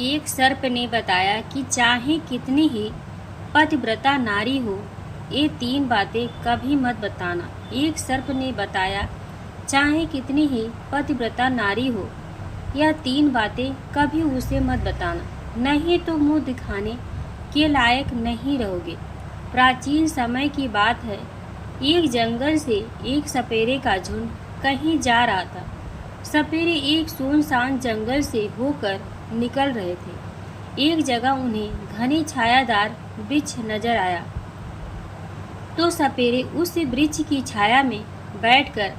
एक सर्प ने बताया कि चाहे कितनी ही पतिव्रता नारी हो, ये 3 बातें कभी मत बताना। एक सर्प ने बताया, चाहे कितनी ही पतिव्रता नारी हो, यह 3 बातें कभी उसे मत बताना, नहीं तो मुंह दिखाने के लायक नहीं रहोगे। प्राचीन समय की बात है, एक जंगल से एक सपेरे का झुंड कहीं जा रहा था। सपेरे एक सुनसान जंगल से होकर निकल रहे थे। एक जगह उन्हें घनी छायादार वृक्ष नजर आया, तो सपेरे उस वृक्ष की छाया में बैठकर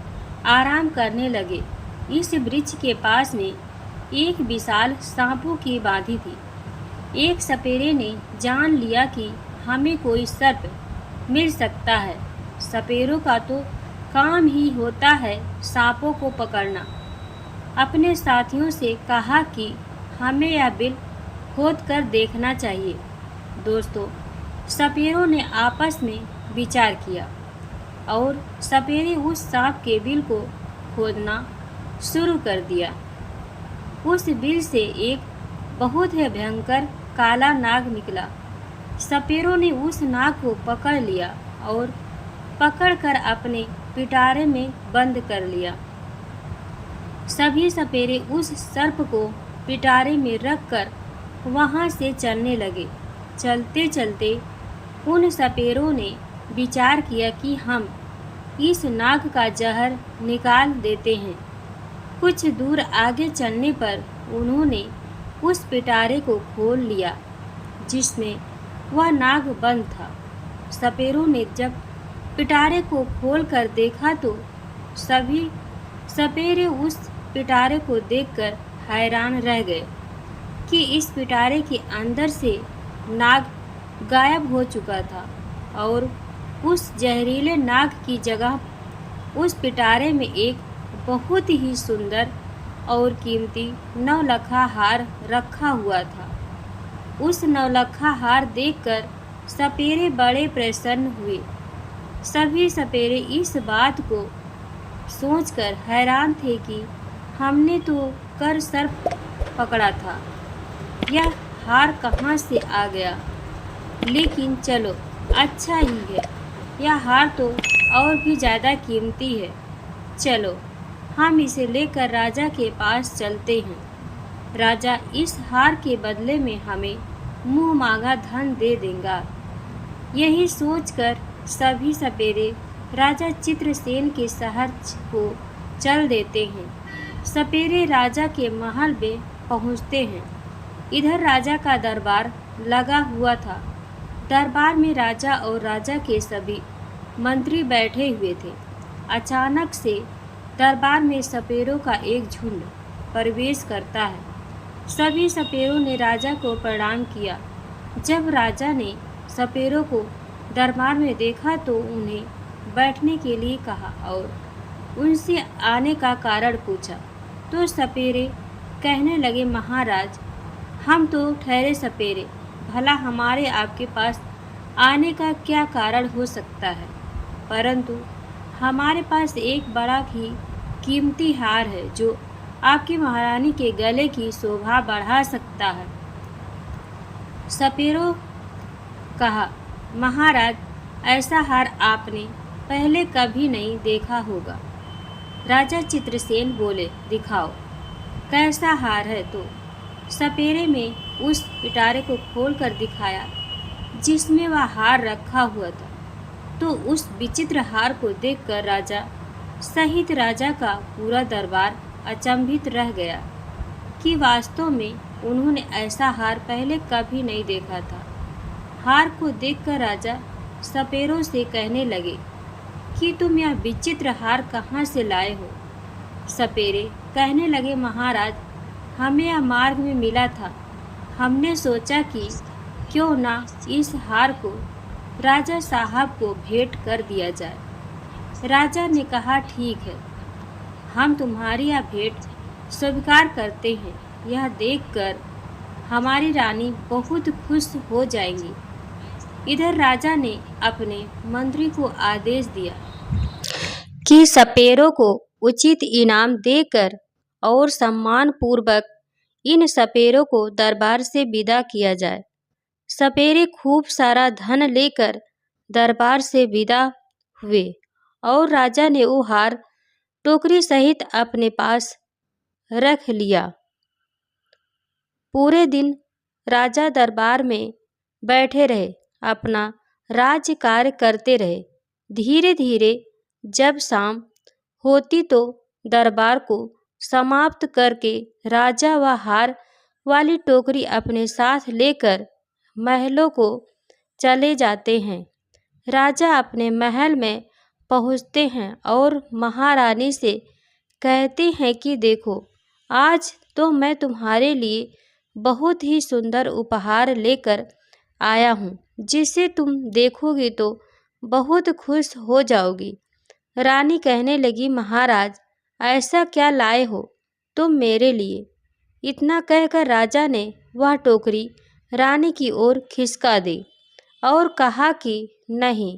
आराम करने लगे। इस वृक्ष के पास में एक विशाल सांपों की बांधी थी। एक सपेरे ने जान लिया कि हमें कोई सर्प मिल सकता है। सपेरों का तो काम ही होता है सांपों को पकड़ना। अपने साथियों से कहा कि हमें यह बिल खोद कर देखना चाहिए। दोस्तों, सपेरों ने आपस में विचार किया और सपेरे उस सांप के बिल को खोदना शुरू कर दिया। उस बिल से एक बहुत ही भयंकर काला नाग निकला। सपेरों ने उस नाग को पकड़ लिया और पकड़कर अपने पिटारे में बंद कर लिया। सभी सपेरे उस सर्प को पिटारे में रखकर वहां से चलने लगे। चलते चलते उन सपेरों ने विचार किया कि हम इस नाग का जहर निकाल देते हैं। कुछ दूर आगे चलने पर उन्होंने उस पिटारे को खोल लिया जिसमें वह नाग बंद था। सपेरों ने जब पिटारे को खोलकर देखा तो सभी सपेरे उस पिटारे को देखकर हैरान रह गए कि इस पिटारे के अंदर से नाग गायब हो चुका था और उस जहरीले नाग की जगह उस पिटारे में एक बहुत ही सुंदर और कीमती नौलखा हार रखा हुआ था। उस नौलखा हार देखकर सपेरे बड़े प्रसन्न हुए। सभी सपेरे इस बात को सोचकर हैरान थे कि हमने तो कर सर्प पकड़ा था, यह हार कहाँ से आ गया। लेकिन चलो, अच्छा ही है, यह हार तो और भी ज़्यादा कीमती है। चलो, हम इसे लेकर राजा के पास चलते हैं। राजा इस हार के बदले में हमें मुँह मांगा धन दे देगा। यही सोचकर सभी सपेरे राजा चित्रसेन के शहर को चल देते हैं। सपेरे राजा के महल में पहुंचते हैं। इधर राजा का दरबार लगा हुआ था। दरबार में राजा और राजा के सभी मंत्री बैठे हुए थे। अचानक से दरबार में सपेरों का एक झुंड प्रवेश करता है। सभी सपेरों ने राजा को प्रणाम किया। जब राजा ने सपेरों को दरबार में देखा तो उन्हें बैठने के लिए कहा और उनसे आने का कारण पूछा। तो सपेरे कहने लगे, महाराज, हम तो ठहरे सपेरे, भला हमारे आपके पास आने का क्या कारण हो सकता है, परंतु हमारे पास एक बड़ा ही कीमती हार है जो आपकी महारानी के गले की शोभा बढ़ा सकता है। सपेरों कहा, महाराज, ऐसा हार आपने पहले कभी नहीं देखा होगा। राजा चित्रसेन बोले, दिखाओ कैसा हार है। तो सपेरे में उस पिटारे को खोलकर दिखाया जिसमें वह हार रखा हुआ था। तो उस विचित्र हार को देखकर राजा सहित राजा का पूरा दरबार अचंभित रह गया कि वास्तव में उन्होंने ऐसा हार पहले कभी नहीं देखा था। हार को देखकर राजा सपेरों से कहने लगे कि तुम यह विचित्र हार कहाँ से लाए हो। सपेरे कहने लगे, महाराज, हमें यह मार्ग में मिला था। हमने सोचा कि क्यों ना इस हार को राजा साहब को भेंट कर दिया जाए। राजा ने कहा, ठीक है, हम तुम्हारी यह भेंट स्वीकार करते हैं। यह देखकर हमारी रानी बहुत खुश हो जाएंगी। इधर राजा ने अपने मंत्री को आदेश दिया कि सपेरों को उचित इनाम देकर और सम्मान पूर्वक इन सपेरों को दरबार से विदा किया जाए। सपेरे खूब सारा धन लेकर दरबार से विदा हुए और राजा ने वो हार टोकरी सहित अपने पास रख लिया। पूरे दिन राजा दरबार में बैठे रहे, अपना राज्य कार्य करते रहे। धीरे धीरे जब शाम होती तो दरबार को समाप्त करके राजा वह हार वाली टोकरी अपने साथ लेकर महलों को चले जाते हैं। राजा अपने महल में पहुंचते हैं और महारानी से कहते हैं कि देखो, आज तो मैं तुम्हारे लिए बहुत ही सुंदर उपहार लेकर आया हूँ, जिसे तुम देखोगी तो बहुत खुश हो जाओगी। रानी कहने लगी, महाराज, ऐसा क्या लाए हो तुम मेरे लिए? इतना कहकर राजा ने वह टोकरी रानी की ओर खिसका दी और कहा कि नहीं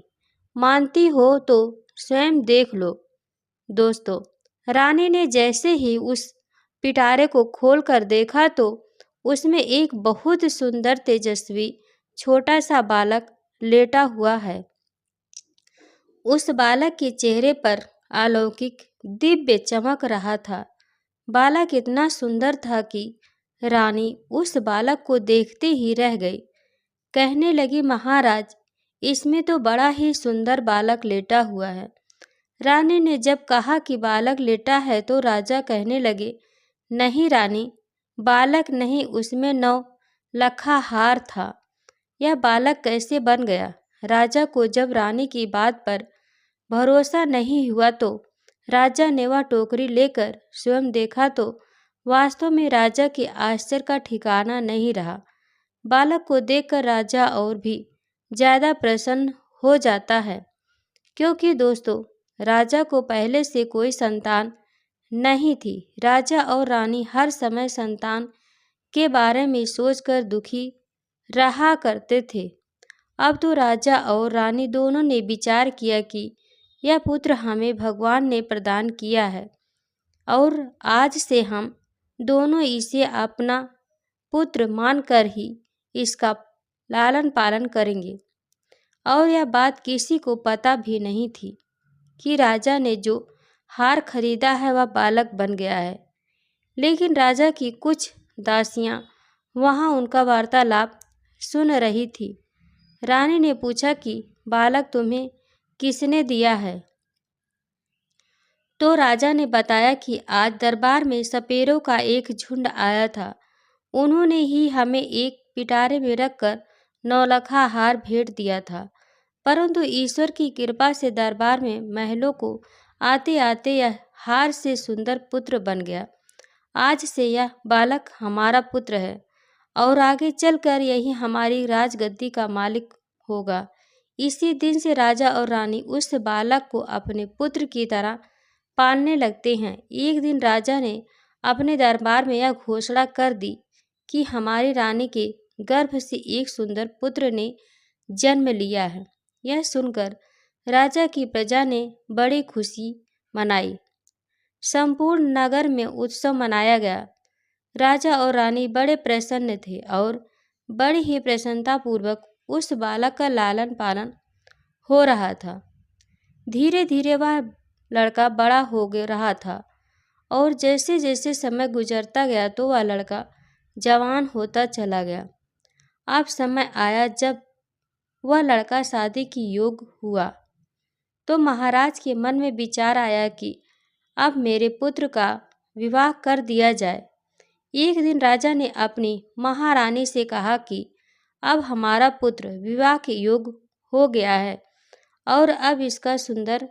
मानती हो तो स्वयं देख लो। दोस्तों, रानी ने जैसे ही उस पिटारे को खोलकर देखा तो उसमें एक बहुत सुंदर तेजस्वी छोटा सा बालक लेटा हुआ है। उस बालक के चेहरे पर अलौकिक दिव्य चमक रहा था। बालक इतना सुंदर था कि रानी उस बालक को देखते ही रह गई। कहने लगी, महाराज, इसमें तो बड़ा ही सुंदर बालक लेटा हुआ है। रानी ने जब कहा कि बालक लेटा है तो राजा कहने लगे, नहीं रानी, बालक नहीं, उसमें 9 लखा हार था। यह बालक कैसे बन गया? राजा को जब रानी की बात पर भरोसा नहीं हुआ तो राजा ने वह टोकरी लेकर स्वयं देखा तो वास्तव में राजा के आश्चर्य का ठिकाना नहीं रहा। बालक को देखकर राजा और भी ज़्यादा प्रसन्न हो जाता है, क्योंकि दोस्तों, राजा को पहले से कोई संतान नहीं थी। राजा और रानी हर समय संतान के बारे में सोचकर दुखी रहा करते थे। अब तो राजा और रानी दोनों ने विचार किया कि यह पुत्र हमें भगवान ने प्रदान किया है और आज से हम दोनों इसे अपना पुत्र मानकर ही इसका लालन पालन करेंगे। और यह बात किसी को पता भी नहीं थी कि राजा ने जो हार खरीदा है वह बालक बन गया है। लेकिन राजा की कुछ दासियां वहां उनका वार्तालाप सुन रही थी। रानी ने पूछा कि बालक तुम्हें किसने दिया है? तो राजा ने बताया कि आज दरबार में सपेरों का एक झुंड आया था। उन्होंने ही हमें एक पिटारे में रखकर 9 लखा हार भेंट दिया था, परंतु ईश्वर की कृपा से दरबार में महलों को आते आते यह हार से सुंदर पुत्र बन गया। आज से यह बालक हमारा पुत्र है और आगे चलकर यही हमारी राजगद्दी का मालिक होगा। इसी दिन से राजा और रानी उस बालक को अपने पुत्र की तरह पालने लगते हैं। एक दिन राजा ने अपने दरबार में यह घोषणा कर दी कि हमारी रानी के गर्भ से एक सुंदर पुत्र ने जन्म लिया है। यह सुनकर राजा की प्रजा ने बड़ी खुशी मनाई। संपूर्ण नगर में उत्सव मनाया गया। राजा और रानी बड़े प्रसन्न थे और बड़ी ही प्रसन्नतापूर्वक उस बालक का लालन पालन हो रहा था। धीरे धीरे वह लड़का बड़ा हो रहा था और जैसे जैसे समय गुजरता गया तो वह लड़का जवान होता चला गया। अब समय आया जब वह लड़का शादी की योग हुआ तो महाराज के मन में विचार आया कि अब मेरे पुत्र का विवाह कर दिया जाए। एक दिन राजा ने अपनी महारानी से कहा कि अब हमारा पुत्र विवाह के योग हो गया है और अब इसका सुंदर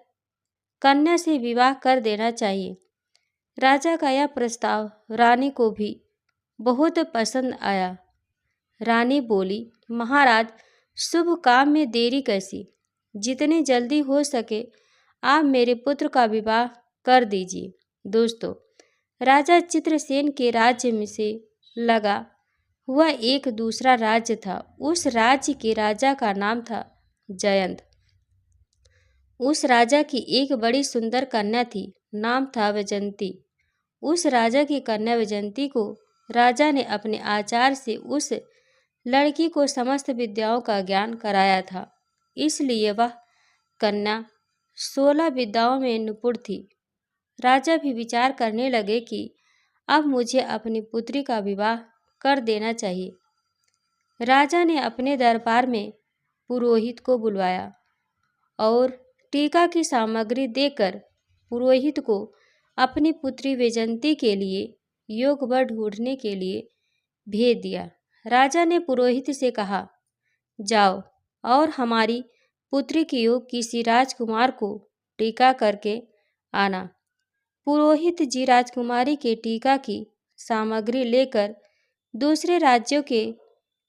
कन्या से विवाह कर देना चाहिए। राजा का यह प्रस्ताव रानी को भी बहुत पसंद आया। रानी बोली, महाराज, शुभ काम में देरी कैसी? जितने जल्दी हो सके आप मेरे पुत्र का विवाह कर दीजिए। दोस्तों, राजा चित्रसेन के राज्य में से लगा हुआ एक दूसरा राज्य था। उस राज्य के राजा का नाम था जयंत। उस राजा की एक बड़ी सुंदर कन्या थी, नाम था वैजयंती। उस राजा की कन्या वैजयंती को राजा ने अपने आचार से उस लड़की को समस्त विद्याओं का ज्ञान कराया था, इसलिए वह कन्या 16 विद्याओं में निपुण थी। राजा भी विचार करने लगे कि अब मुझे अपनी पुत्री का विवाह कर देना चाहिए। राजा ने अपने दरबार में पुरोहित को बुलवाया और टीका की सामग्री देकर पुरोहित को अपनी पुत्री वैजयंती के लिए योग्य वर ढूंढने के लिए भेज दिया। राजा ने पुरोहित से कहा, जाओ और हमारी पुत्री के योग किसी राजकुमार को टीका करके आना। पुरोहित जी राजकुमारी के टीका की सामग्री लेकर दूसरे राज्यों के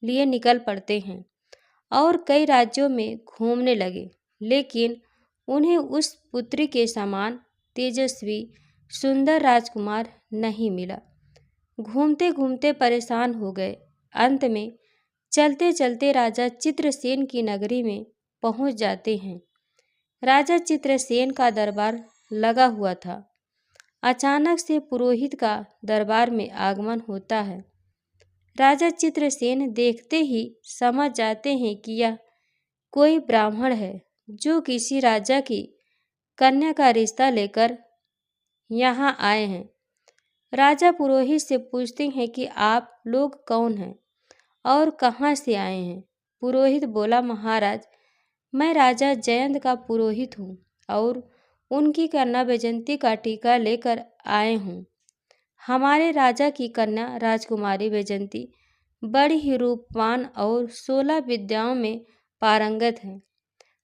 लिए निकल पड़ते हैं और कई राज्यों में घूमने लगे, लेकिन उन्हें उस पुत्री के समान तेजस्वी सुंदर राजकुमार नहीं मिला। घूमते घूमते परेशान हो गए। अंत में चलते चलते राजा चित्रसेन की नगरी में पहुंच जाते हैं। राजा चित्रसेन का दरबार लगा हुआ था। अचानक से पुरोहित का दरबार में आगमन होता है। राजा चित्रसेन देखते ही समझ जाते हैं कि यह कोई ब्राह्मण है जो किसी राजा की कन्या का रिश्ता लेकर यहाँ आए हैं। राजा पुरोहित से पूछते हैं कि आप लोग कौन हैं और कहाँ से आए हैं। पुरोहित बोला, महाराज, मैं राजा जयंत का पुरोहित हूँ और उनकी कन्या वैजयंती का टीका लेकर आए हूँ। हमारे राजा की कन्या राजकुमारी वैजयंती बड़ी ही रूपवान और 16 विद्याओं में पारंगत है।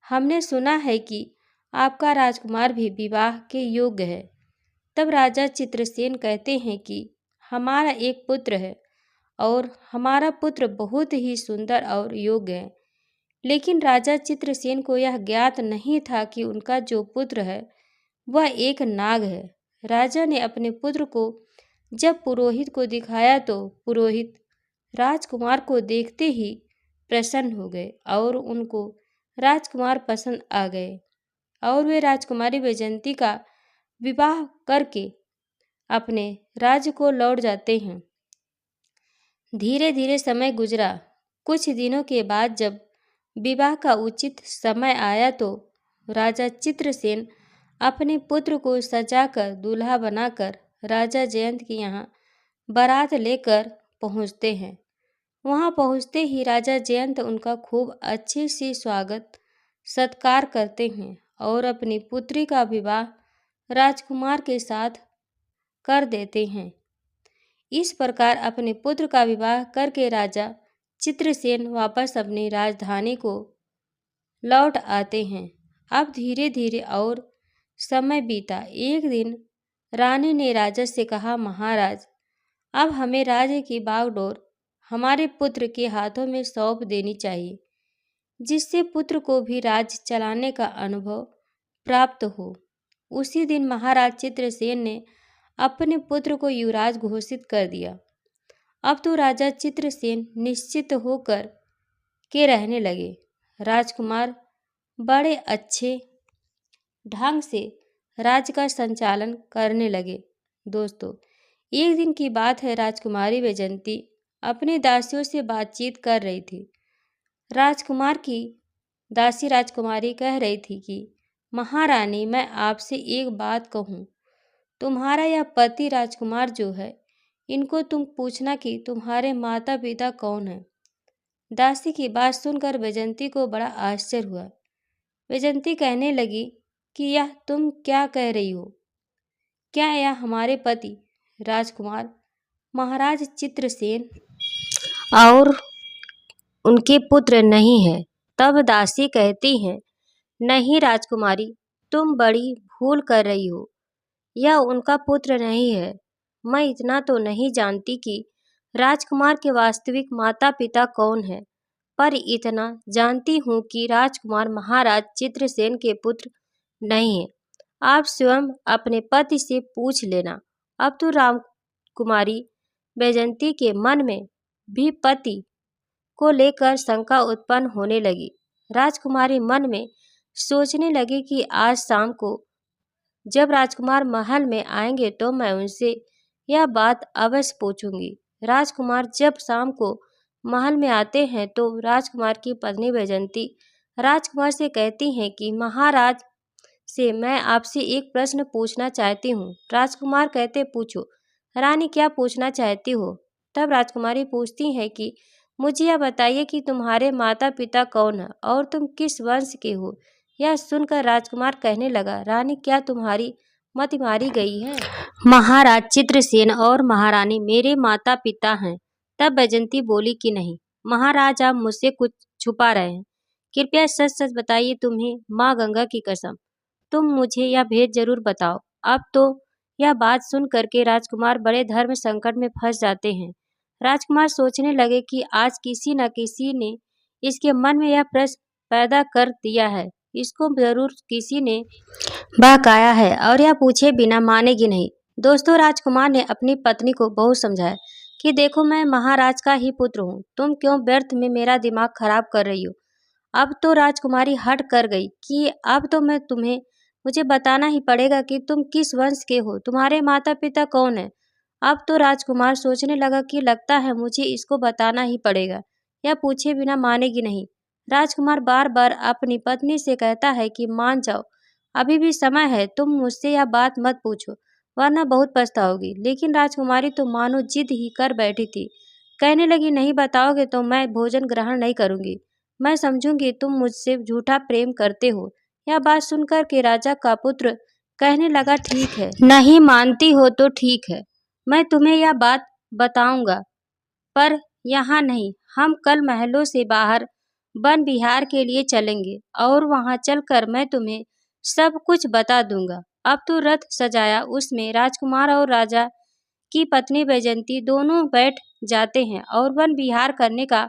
हमने सुना है कि आपका राजकुमार भी विवाह के योग्य है। तब राजा चित्रसेन कहते हैं कि हमारा एक पुत्र है और हमारा पुत्र बहुत ही सुंदर और योग्य है। लेकिन राजा चित्रसेन को यह ज्ञात नहीं था कि उनका जो पुत्र है वह एक नाग है। राजा ने अपने पुत्र को जब पुरोहित को दिखाया तो पुरोहित राजकुमार को देखते ही प्रसन्न हो गए और उनको राजकुमार पसंद आ गए और वे राजकुमारी वैजयंती का विवाह करके अपने राज्य को लौट जाते हैं। धीरे धीरे समय गुजरा। कुछ दिनों के बाद जब विवाह का उचित समय आया तो राजा चित्रसेन अपने पुत्र को सजाकर दूल्हा बनाकर राजा जयंत के यहाँ बारात लेकर पहुँचते हैं। वहाँ पहुँचते ही राजा जयंत उनका खूब अच्छे से स्वागत सत्कार करते हैं और अपनी पुत्री का विवाह राजकुमार के साथ कर देते हैं। इस प्रकार अपने पुत्र का विवाह करके राजा चित्रसेन वापस अपनी राजधानी को लौट आते हैं। अब धीरे धीरे और समय बीता। एक दिन रानी ने राजा से कहा, महाराज, अब हमें राज्य की बागडोर हमारे पुत्र के हाथों में सौंप देनी चाहिए, जिससे पुत्र को भी राज्य चलाने का अनुभव प्राप्त हो। उसी दिन महाराज चित्रसेन ने अपने पुत्र को युवराज घोषित कर दिया। अब तो राजा चित्रसेन निश्चित होकर के रहने लगे। राजकुमार बड़े अच्छे ढंग से राज्य का संचालन करने लगे। दोस्तों, एक दिन की बात है, राजकुमारी वैजयंती अपने दासियों से बातचीत कर रही थी। राजकुमार की दासी राजकुमारी कह रही थी कि महारानी, मैं आपसे एक बात कहूँ। तुम्हारा यह पति राजकुमार जो है, इनको तुम पूछना कि तुम्हारे माता पिता कौन हैं। दासी की बात सुनकर वैजयंती को बड़ा आश्चर्य हुआ। वैजयंती कहने लगी कि यह तुम क्या कह रही हो? क्या यह हमारे पति राजकुमार महाराज चित्रसेन और उनके पुत्र नहीं है? तब दासी कहती है, नहीं राजकुमारी, तुम बड़ी भूल कर रही हो। यह उनका पुत्र नहीं है। मैं इतना तो नहीं जानती कि राजकुमार के वास्तविक माता पिता कौन है, पर इतना जानती हूँ कि राजकुमार महाराज चित्रसेन के पुत्र नहीं है। आप स्वयं अपने पति से पूछ लेना। अब तो रामकुमारी वैजयंती के मन में भी पति को लेकर शंका उत्पन्न होने लगी। राजकुमारी मन में सोचने लगी कि आज शाम को जब राजकुमार महल में आएंगे तो मैं उनसे यह बात अवश्य पूछूंगी। राजकुमार जब शाम को महल में आते हैं तो राजकुमार की पत्नी वैजंती राजकुमार से कहती हैं कि महाराज से मैं आपसे एक प्रश्न पूछना चाहती हूँ। राजकुमार कहते पूछो। रानी क्या पूछना चाहती हो? तब राजकुमारी पूछती है कि मुझे यह बताइए कि तुम्हारे माता पिता कौन है और तुम किस वंश के हो। यह सुनकर राजकुमार कहने लगा, रानी क्या तुम्हारी मति मारी गई है? महाराज चित्रसेन और महारानी मेरे माता पिता हैं। तब बैजंती बोली कि नहीं महाराज, आप मुझसे कुछ छुपा रहे हैं। कृपया सच सच बताइए, तुम्हें माँ गंगा की कसम तुम मुझे यह भेद जरूर बताओ। अब तो यह बात सुन करके राजकुमार बड़े धर्म संकट में फंस जाते हैं। राजकुमार सोचने लगे कि आज किसी न किसी ने इसके मन में यह प्रश्न पैदा कर दिया है, इसको जरूर किसी ने बहकाया है और यह पूछे बिना मानेगी नहीं। दोस्तों, राजकुमार ने अपनी पत्नी को बहुत समझाया कि देखो मैं महाराज का ही पुत्र हूँ, तुम क्यों व्यर्थ में मेरा दिमाग खराब कर रही हो। अब तो राजकुमारी हट कर गई कि अब तो मुझे बताना ही पड़ेगा कि तुम किस वंश के हो, तुम्हारे माता पिता कौन है। अब तो राजकुमार सोचने लगा कि लगता है मुझे इसको बताना ही पड़ेगा, यह पूछे बिना मानेगी नहीं। राजकुमार बार बार अपनी पत्नी से कहता है कि मान जाओ, अभी भी समय है, तुम मुझसे यह बात मत पूछो वरना बहुत पछताओगी। लेकिन राजकुमारी तो मानो जिद ही कर बैठी थी, कहने लगी नहीं बताओगे तो मैं भोजन ग्रहण नहीं करूंगी, मैं समझूंगी तुम मुझसे झूठा प्रेम करते हो। यह बात सुनकर के राजा का पुत्र कहने लगा ठीक है, नहीं मानती हो तो ठीक है, मैं तुम्हें यह बात बताऊंगा, पर यहाँ नहीं, हम कल महलों से बाहर वन विहार के लिए चलेंगे और वहाँ चलकर मैं तुम्हें सब कुछ बता दूंगा। अब तो रथ सजाया, उसमें राजकुमार और राजा की पत्नी वैजंती दोनों बैठ जाते हैं और वन विहार करने का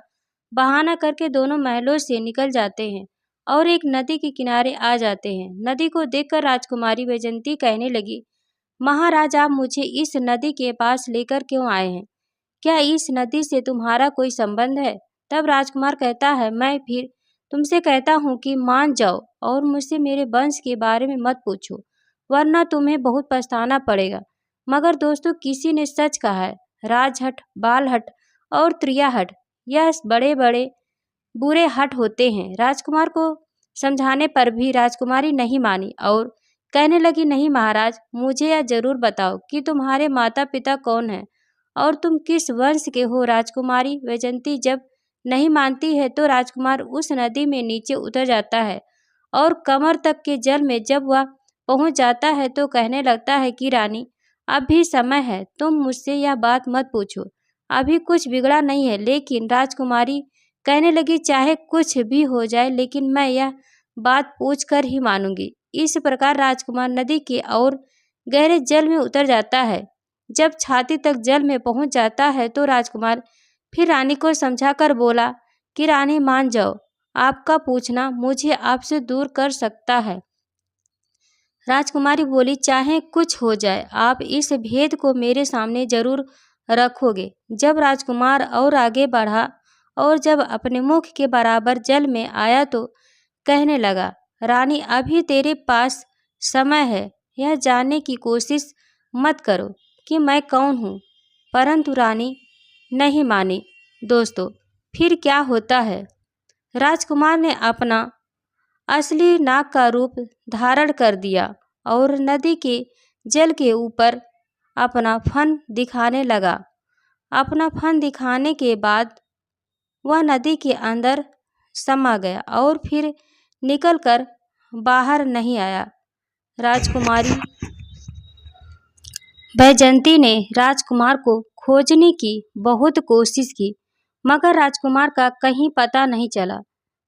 बहाना करके दोनों महलों से निकल जाते हैं और एक नदी के किनारे आ जाते हैं। नदी को देखकर राजकुमारी वैजंती कहने लगी, महाराज आप मुझे इस नदी के पास लेकर क्यों आए हैं? क्या इस नदी से तुम्हारा कोई संबंध है? तब राजकुमार कहता है, मैं फिर तुमसे कहता हूँ कि मान जाओ और मुझसे मेरे वंश के बारे में मत पूछो, वरना तुम्हें बहुत पछताना पड़ेगा। मगर दोस्तों, किसी ने सच कहा है, राजहट, बालहट और त्रियाहट यह बड़े बड़े बुरे हट होते हैं। राजकुमार को समझाने पर भी राजकुमारी नहीं मानी और कहने लगी, नहीं महाराज, मुझे यह जरूर बताओ कि तुम्हारे माता पिता कौन हैं और तुम किस वंश के हो। राजकुमारी वैजंती जब नहीं मानती है तो राजकुमार उस नदी में नीचे उतर जाता है और कमर तक के जल में जब वह पहुंच जाता है तो कहने लगता है कि रानी अब भी समय है, तुम मुझसे यह बात मत पूछो, अभी कुछ बिगड़ा नहीं है। लेकिन राजकुमारी कहने लगी, चाहे कुछ भी हो जाए लेकिन मैं यह बात पूछ कर ही मानूंगी। इस प्रकार राजकुमार नदी के और गहरे जल में उतर जाता है। जब छाती तक जल में पहुंच जाता है तो राजकुमार फिर रानी को समझाकर बोला कि रानी मान जाओ, आपका पूछना मुझे आपसे दूर कर सकता है। राजकुमारी बोली, चाहे कुछ हो जाए आप इस भेद को मेरे सामने जरूर रखोगे। जब राजकुमार और आगे बढ़ा और जब अपने मुख के बराबर जल में आया तो कहने लगा, रानी अभी तेरे पास समय है, यह जानने की कोशिश मत करो कि मैं कौन हूँ। परंतु रानी नहीं मानी। दोस्तों, फिर क्या होता है, राजकुमार ने अपना असली नाग का रूप धारण कर दिया और नदी के जल के ऊपर अपना फन दिखाने लगा। अपना फन दिखाने के बाद वह नदी के अंदर समा गया और फिर निकलकर बाहर नहीं आया। राजकुमारी बैजंती ने राजकुमार को खोजने की बहुत कोशिश की, मगर राजकुमार का कहीं पता नहीं चला।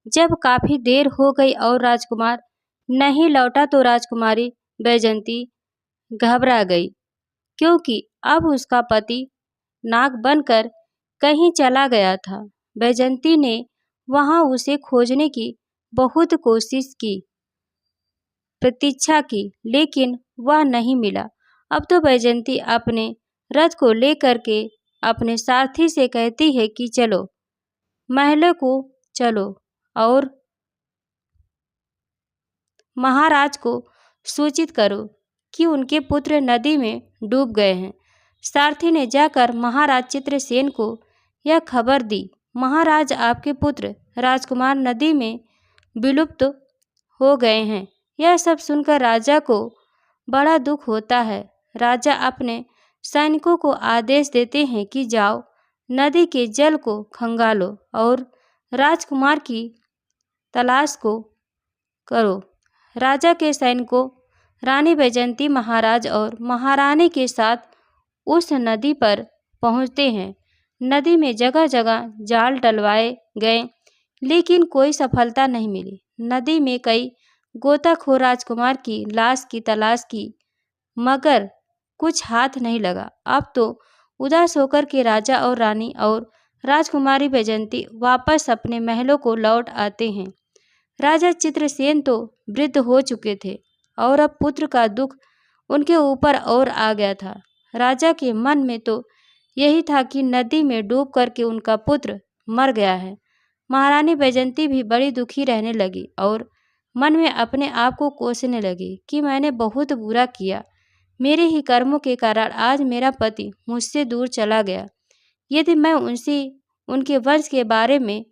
जब काफी देर हो गई और राजकुमार नहीं लौटा तो राजकुमारी बैजंती घबरा गई, क्योंकि अब उसका पति नाग बनकर कहीं चला गया था। बैजंती ने वहां उसे खोजने की बहुत कोशिश की, प्रतीक्षा की, लेकिन वह नहीं मिला। अब तो बैजंती अपने रथ को लेकर के अपने सारथी से कहती है कि चलो महलों को चलो और महाराज को सूचित करो कि उनके पुत्र नदी में डूब गए हैं। सारथी ने जाकर महाराज चित्रसेन को यह खबर दी, महाराज आपके पुत्र राजकुमार नदी में विलुप्त हो गए हैं। यह सब सुनकर राजा को बड़ा दुख होता है। राजा अपने सैनिकों को आदेश देते हैं कि जाओ नदी के जल को खंगालो और राजकुमार की तलाश को करो। राजा के सैनिकों रानी बैजंती महाराज और महारानी के साथ उस नदी पर पहुंचते हैं। नदी में जगह जगह जाल डलवाए गए, लेकिन कोई सफलता नहीं मिली। नदी में कई गोताखोर राजकुमार की लाश की तलाश की, मगर कुछ हाथ नहीं लगा। अब तो उदास होकर के राजा और रानी और राजकुमारी बैजंती वापस अपने महलों को लौट आते हैं। राजा चित्रसेन तो वृद्ध हो चुके थे और अब पुत्र का दुख उनके ऊपर और आ गया था। राजा के मन में तो यही था कि नदी में डूब करके उनका पुत्र मर गया है। महारानी बैजंती भी बड़ी दुखी रहने लगी और मन में अपने आप को कोसने लगी कि मैंने बहुत बुरा किया। मेरे ही कर्मों के कारण आज मेरा पति मुझसे दूर चला गया। यदि मैं उनसे उनके वंश के बारे में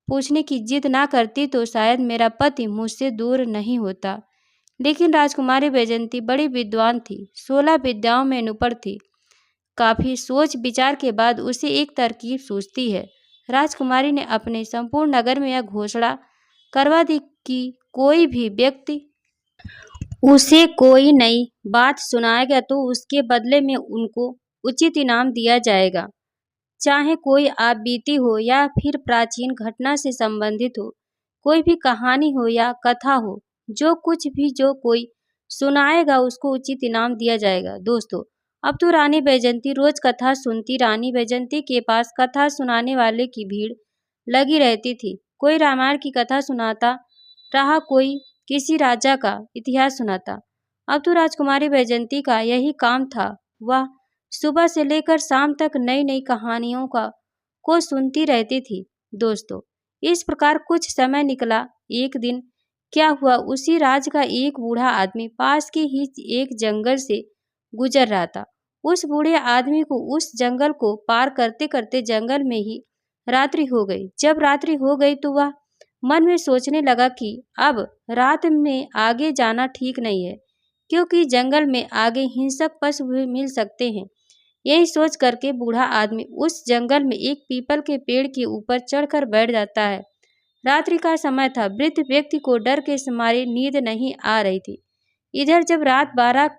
पूछने की जिद ना करती तो शायद मेरा पति मुझसे दूर नहीं होता। लेकिन राजकुमारी बैजंती बड़ी विद्वान थी, 16 विद्याओं में निपुण थी। काफी सोच विचार के बाद उसे एक तरकीब सूझती है। राजकुमारी ने अपने संपूर्ण नगर में यह घोषणा करवा दी कि कोई भी व्यक्ति उसे कोई नई बात सुनाएगा तो उसके बदले में उनको उचित इनाम दिया जाएगा, चाहे कोई आपबीती हो या फिर प्राचीन घटना से संबंधित हो, कोई भी कहानी हो या कथा हो, जो कुछ भी जो कोई सुनाएगा उसको उचित इनाम दिया जाएगा। दोस्तों, अब तो रानी बैजंती रोज कथा सुनती। रानी बैजंती के पास कथा सुनाने वाले की भीड़ लगी रहती थी। कोई रामायण की कथा सुनाता रहा, कोई किसी राजा का इतिहास सुनाता। अब तो राजकुमारी बैजंती का यही काम था। वह सुबह से लेकर शाम तक नई नई कहानियों को सुनती रहती थी। दोस्तों, इस प्रकार कुछ समय निकला। एक दिन क्या हुआ, उसी राज्य का एक बूढ़ा आदमी पास के ही एक जंगल से गुजर रहा था। उस बूढ़े आदमी को उस जंगल को पार करते करते जंगल में ही रात्रि हो गई। जब रात्रि हो गई तो वह मन में सोचने लगा कि अब रात में आगे जाना ठीक नहीं है, क्योंकि जंगल में आगे हिंसक पशु भी मिल सकते हैं। यही सोच करके बूढ़ा आदमी उस जंगल में एक पीपल के पेड़ के ऊपर चढ़कर बैठ जाता है। रात्रि का समय था। वृद्ध व्यक्ति को डर के मारे नींद नहीं आ रही थी। इधर जब रात 12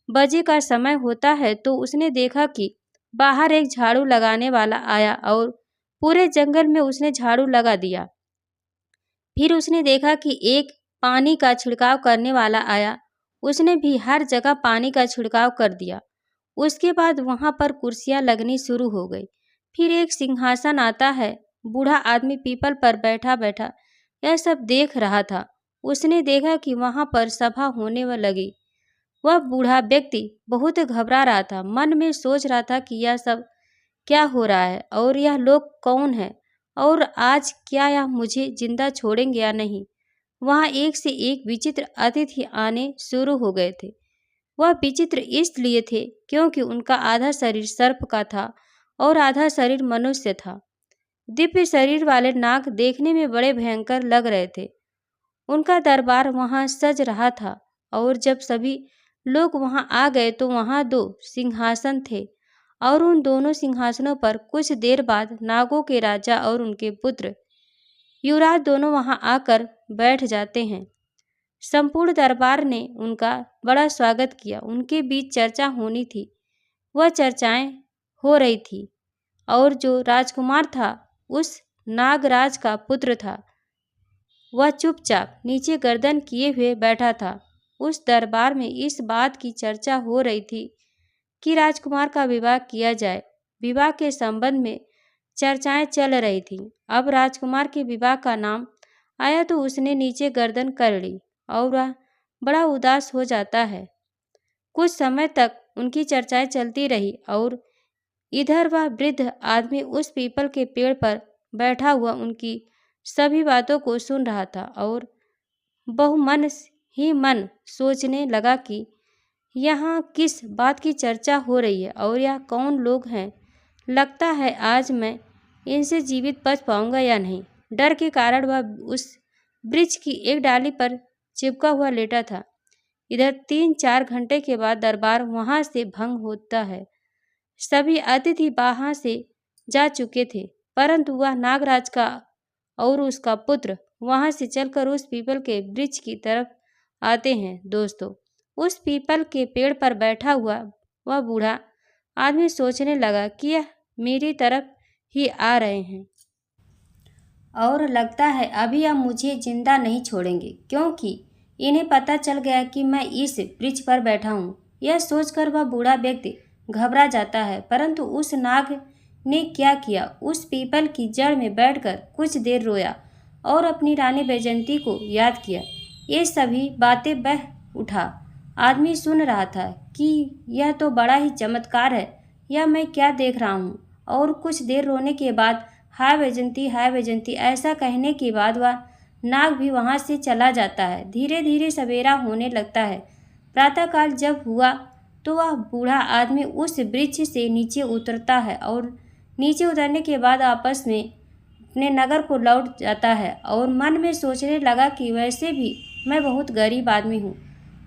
बजे का समय होता है तो उसने देखा कि बाहर एक झाड़ू लगाने वाला आया और पूरे जंगल में उसने झाड़ू लगा दिया। फिर उसने देखा कि एक पानी का छिड़काव करने वाला आया, उसने भी हर जगह पानी का छिड़काव कर दिया। उसके बाद वहां पर कुर्सियां लगनी शुरू हो गई। फिर एक सिंहासन आता है। बूढ़ा आदमी पीपल पर बैठा बैठा यह सब देख रहा था। उसने देखा कि वहां पर सभा होने लगी। वह बूढ़ा व्यक्ति बहुत घबरा रहा था। मन में सोच रहा था कि यह सब क्या हो रहा है और यह लोग कौन है और आज क्या यह मुझे जिंदा छोड़ेंगे या नहीं। वहां एक से एक विचित्र अतिथि आने शुरू हो गए थे। वह विचित्र इसलिए थे क्योंकि उनका आधा शरीर सर्प का था और आधा शरीर मनुष्य था। दिव्य शरीर वाले नाग देखने में बड़े भयंकर लग रहे थे। उनका दरबार वहां सज रहा था और जब सभी लोग वहां आ गए तो वहां 2 सिंहासन थे और उन दोनों सिंहासनों पर कुछ देर बाद नागों के राजा और उनके पुत्र युवराज दोनों वहां आकर बैठ जाते हैं। संपूर्ण दरबार ने उनका बड़ा स्वागत किया। उनके बीच चर्चा होनी थी। वह चर्चाएं हो रही थी और जो राजकुमार था उस नागराज का पुत्र था। वह चुपचाप नीचे गर्दन किए हुए बैठा था। उस दरबार में इस बात की चर्चा हो रही थी कि राजकुमार का विवाह किया जाए। विवाह के संबंध में चर्चाएं चल रही थीं। अब राजकुमार के विवाह का नाम आया तो उसने नीचे गर्दन कर ली और वह बड़ा उदास हो जाता है। कुछ समय तक उनकी चर्चाएं चलती रही और इधर वह वृद्ध आदमी उस पीपल के पेड़ पर बैठा हुआ उनकी सभी बातों को सुन रहा था और बहु मन ही मन सोचने लगा कि यहाँ किस बात की चर्चा हो रही है और यह कौन लोग हैं? लगता है आज मैं इनसे जीवित बच पाऊंगा या नहीं। डर के कारण वह उस वृक्ष की एक डाली पर चिपका हुआ लेटा था। इधर 3-4 घंटे के बाद दरबार वहां से भंग होता है। सभी अतिथि वहां से जा चुके थे, परंतु वह नागराज का और उसका पुत्र वहां से चलकर उस पीपल के वृक्ष की तरफ आते हैं। दोस्तों, उस पीपल के पेड़ पर बैठा हुआ वह बूढ़ा आदमी सोचने लगा कि यह मेरी तरफ ही आ रहे हैं और लगता है अभी यह मुझे जिंदा नहीं छोड़ेंगे, क्योंकि इन्हें पता चल गया कि मैं इस वृक्ष पर बैठा हूँ। यह सोचकर वह बूढ़ा व्यक्ति घबरा जाता है, परंतु उस नाग ने क्या किया, उस पीपल की जड़ में बैठकर कुछ देर रोया और अपनी रानी बैजंती को याद किया। ये सभी बातें वह उठा आदमी सुन रहा था कि यह तो बड़ा ही चमत्कार है, यह मैं क्या देख रहा हूँ। और कुछ देर रोने के बाद हाय बैजंती ऐसा कहने के बाद वह नाग भी वहाँ से चला जाता है। धीरे धीरे सवेरा होने लगता है। प्रातःकाल जब हुआ तो वह बूढ़ा आदमी उस वृक्ष से नीचे उतरता है और नीचे उतरने के बाद आपस में अपने नगर को लौट जाता है और मन में सोचने लगा कि वैसे भी मैं बहुत गरीब आदमी हूँ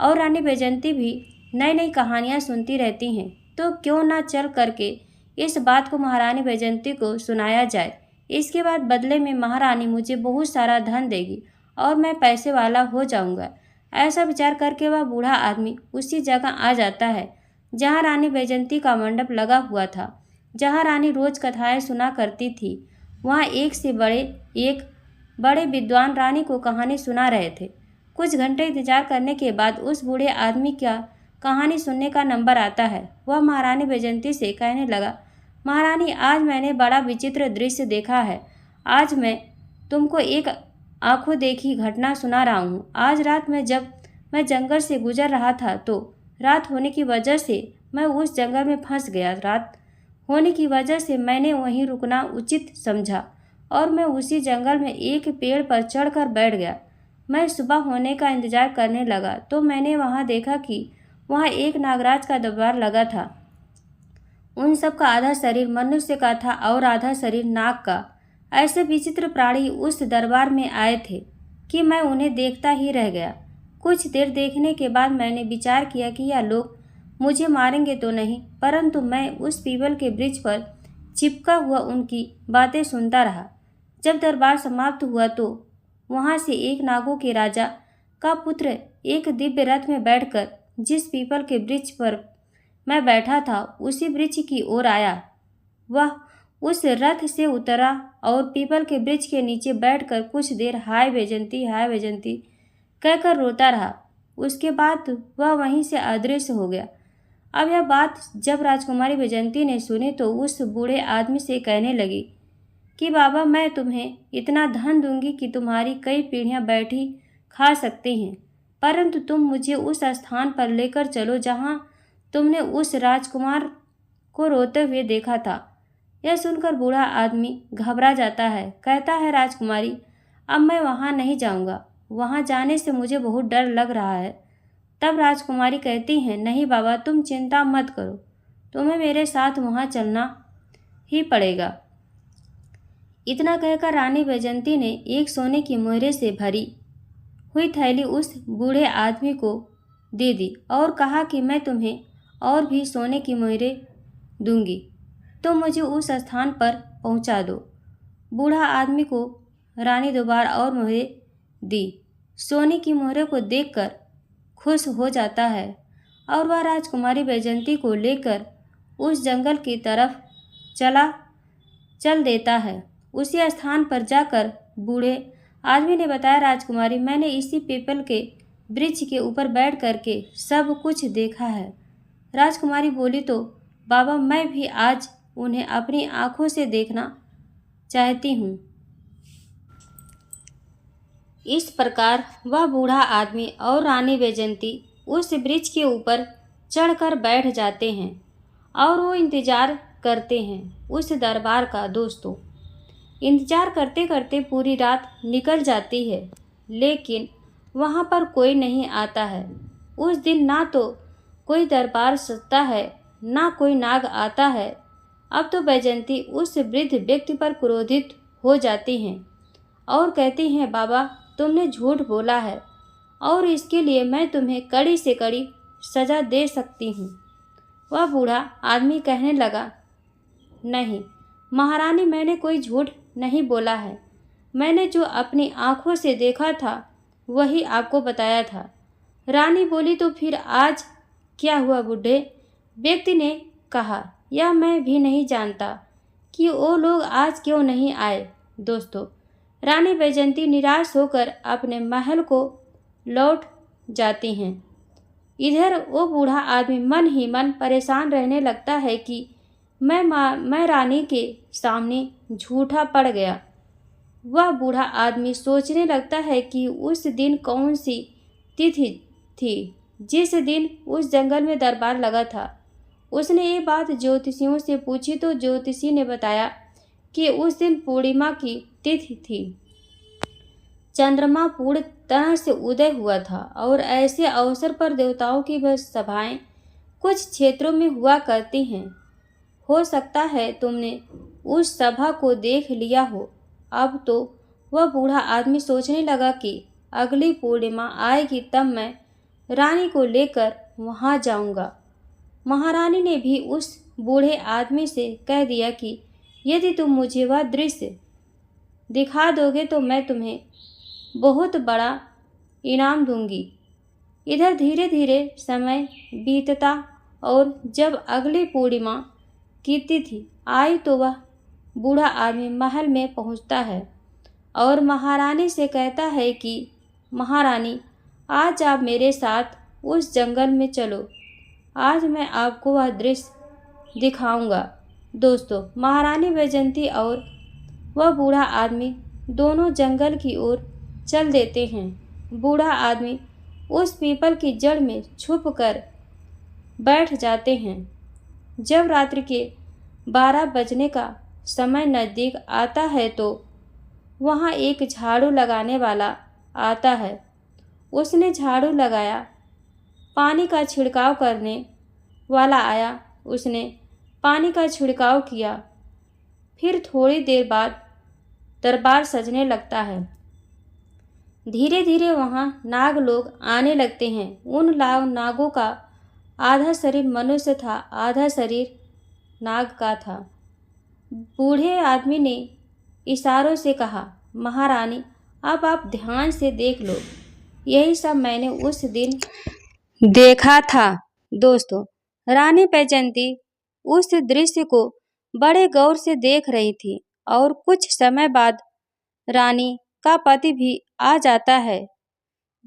और रानी बैजंती भी नई नई कहानियाँ सुनती रहती हैं, तो क्यों ना चल करके इस बात को महारानी बैजंती को सुनाया जाए। इसके बाद बदले में महारानी मुझे बहुत सारा धन देगी और मैं पैसे वाला हो जाऊंगा। ऐसा विचार करके वह बूढ़ा आदमी उसी जगह आ जाता है जहाँ रानी बैजंती का मंडप लगा हुआ था, जहाँ रानी रोज कथाएं सुना करती थी। वहाँ एक बड़े विद्वान रानी को कहानी सुना रहे थे। कुछ घंटे इंतजार करने के बाद उस बूढ़े आदमी का कहानी सुनने का नंबर आता है। वह महारानी बैजंती से कहने लगा, महारानी, आज मैंने बड़ा विचित्र दृश्य देखा है। आज मैं तुमको एक आंखों देखी घटना सुना रहा हूँ। आज रात में जब मैं जंगल से गुजर रहा था तो रात होने की वजह से मैं उस जंगल में फंस गया। रात होने की वजह से मैंने वहीं रुकना उचित समझा और मैं उसी जंगल में एक पेड़ पर चढ़कर बैठ गया। मैं सुबह होने का इंतजार करने लगा तो मैंने वहाँ देखा कि वहाँ एक नागराज का दरबार लगा था। उन सब का आधा शरीर मनुष्य का था और आधा शरीर नाग का। ऐसे विचित्र प्राणी उस दरबार में आए थे कि मैं उन्हें देखता ही रह गया। कुछ देर देखने के बाद मैंने विचार किया कि यह लोग मुझे मारेंगे तो नहीं, परंतु मैं उस पीपल के वृक्ष पर चिपका हुआ उनकी बातें सुनता रहा। जब दरबार समाप्त हुआ तो वहाँ से एक नागों के राजा का पुत्र एक दिव्य रथ में बैठकर जिस पीपल के वृक्ष पर मैं बैठा था उसी वृक्ष की ओर आया। वह उस रथ से उतरा और पीपल के वृक्ष के नीचे बैठकर कुछ देर हाय बैजंती कहकर रोता रहा। उसके बाद वह वहीं से अदृश्य हो गया। अब यह बात जब राजकुमारी बैजंती ने सुनी तो उस बूढ़े आदमी से कहने लगी कि बाबा, मैं तुम्हें इतना धन दूंगी कि तुम्हारी कई पीढ़ियां बैठी खा सकती हैं, परंतु तुम मुझे उस स्थान पर लेकर चलो जहां तुमने उस राजकुमार को रोते हुए देखा था। यह सुनकर बूढ़ा आदमी घबरा जाता है। कहता है, राजकुमारी, अब मैं वहां नहीं जाऊंगा, वहां जाने से मुझे बहुत डर लग रहा है। तब राजकुमारी कहती हैं, नहीं बाबा, तुम चिंता मत करो, तुम्हें मेरे साथ वहां चलना ही पड़ेगा। इतना कहकर रानी बैजंती ने एक सोने की मोहरे से भरी हुई थैली उस बूढ़े आदमी को दे दी और कहा कि मैं तुम्हें और भी सोने की मोहरे दूंगी, तो मुझे उस स्थान पर पहुंचा दो। बूढ़ा आदमी को रानी दोबारा और मोहरे दी। सोने की मोहरे को देखकर खुश हो जाता है और वह राजकुमारी बैजंती को लेकर उस जंगल की तरफ चल देता है। उसी स्थान पर जाकर बूढ़े आदमी ने बताया, राजकुमारी, मैंने इसी पीपल के वृक्ष के ऊपर बैठ करके सब कुछ देखा है। राजकुमारी बोली, तो बाबा, मैं भी आज उन्हें अपनी आंखों से देखना चाहती हूँ। इस प्रकार वह बूढ़ा आदमी और रानी बैजंती उस वृक्ष के ऊपर चढ़कर बैठ जाते हैं और वो इंतजार करते हैं उस दरबार का। दोस्तों, इंतजार करते करते पूरी रात निकल जाती है, लेकिन वहाँ पर कोई नहीं आता है। उस दिन ना तो कोई दरबार सजता है, ना कोई नाग आता है। अब तो बैजंती उस वृद्ध व्यक्ति पर क्रोधित हो जाती हैं और कहती हैं, बाबा तुमने झूठ बोला है और इसके लिए मैं तुम्हें कड़ी से कड़ी सजा दे सकती हूँ। वह बूढ़ा आदमी कहने लगा, नहीं महारानी, मैंने कोई झूठ नहीं बोला है। मैंने जो अपनी आंखों से देखा था वही आपको बताया था। रानी बोली, तो फिर आज क्या हुआ बूढ़े व्यक्ति ने कहा, यह मैं भी नहीं जानता कि वो लोग आज क्यों नहीं आए। दोस्तों, रानी बैजंती निराश होकर अपने महल को लौट जाती हैं। इधर वो बूढ़ा आदमी मन ही मन परेशान रहने लगता है कि मैं रानी के सामने झूठा पड़ गया। वह बूढ़ा आदमी सोचने लगता है कि उस दिन कौन सी तिथि थी जिस दिन उस जंगल में दरबार लगा था। उसने ये बात ज्योतिषियों से पूछी तो ज्योतिषी ने बताया कि उस दिन पूर्णिमा की तिथि थी। चंद्रमा पूर्ण तरह से उदय हुआ था और ऐसे अवसर पर देवताओं की वह सभाएं कुछ क्षेत्रों में हुआ करती हैं। हो सकता है तुमने उस सभा को देख लिया हो। अब तो वह बूढ़ा आदमी सोचने लगा कि अगली पूर्णिमा आएगी तब मैं रानी को लेकर वहां जाऊंगा। महारानी ने भी उस बूढ़े आदमी से कह दिया कि यदि तुम मुझे वह दृश्य दिखा दोगे तो मैं तुम्हें बहुत बड़ा इनाम दूंगी। इधर धीरे धीरे समय बीतता और जब अगली पूर्णिमा की तिथि आई तो वह बूढ़ा आदमी महल में पहुंचता है और महारानी से कहता है कि महारानी, आज आप मेरे साथ उस जंगल में चलो। आज मैं आपको वह दृश्य दिखाऊंगा। दोस्तों, महारानी बैजंती और वह बूढ़ा आदमी दोनों जंगल की ओर चल देते हैं। बूढ़ा आदमी उस पीपल की जड़ में छुप कर बैठ जाते हैं। जब रात्रि के 12 बजने का समय नज़दीक आता है तो वहाँ एक झाड़ू लगाने वाला आता है। उसने झाड़ू लगाया, पानी का छिड़काव करने वाला आया, उसने पानी का छिड़काव किया। फिर थोड़ी देर बाद दरबार सजने लगता है। धीरे धीरे वहाँ नाग लोग आने लगते हैं। उन नागों का आधा शरीर मनुष्य था, आधा शरीर नाग का था। बूढ़े आदमी ने इशारों से कहा, महारानी अब आप ध्यान से देख लो, यही सब मैंने उस दिन देखा था। दोस्तों, रानी बैजंती उस दृश्य को बड़े गौर से देख रही थी और कुछ समय बाद रानी का पति भी आ जाता है,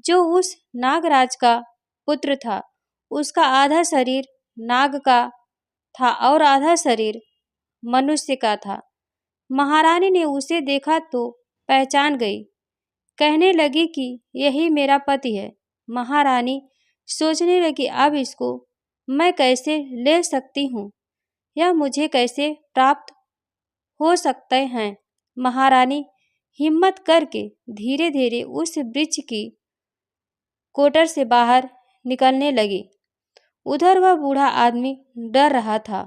जो उस नागराज का पुत्र था। उसका आधा शरीर नाग का था और आधा शरीर मनुष्य का था। महारानी ने उसे देखा तो पहचान गई, कहने लगी कि यही मेरा पति है। महारानी सोचने लगी, अब इसको मैं कैसे ले सकती हूँ, यह मुझे कैसे प्राप्त हो सकते हैं। महारानी हिम्मत करके धीरे धीरे उस वृक्ष की कोटर से बाहर निकलने लगी। उधर वह बूढ़ा आदमी डर रहा था।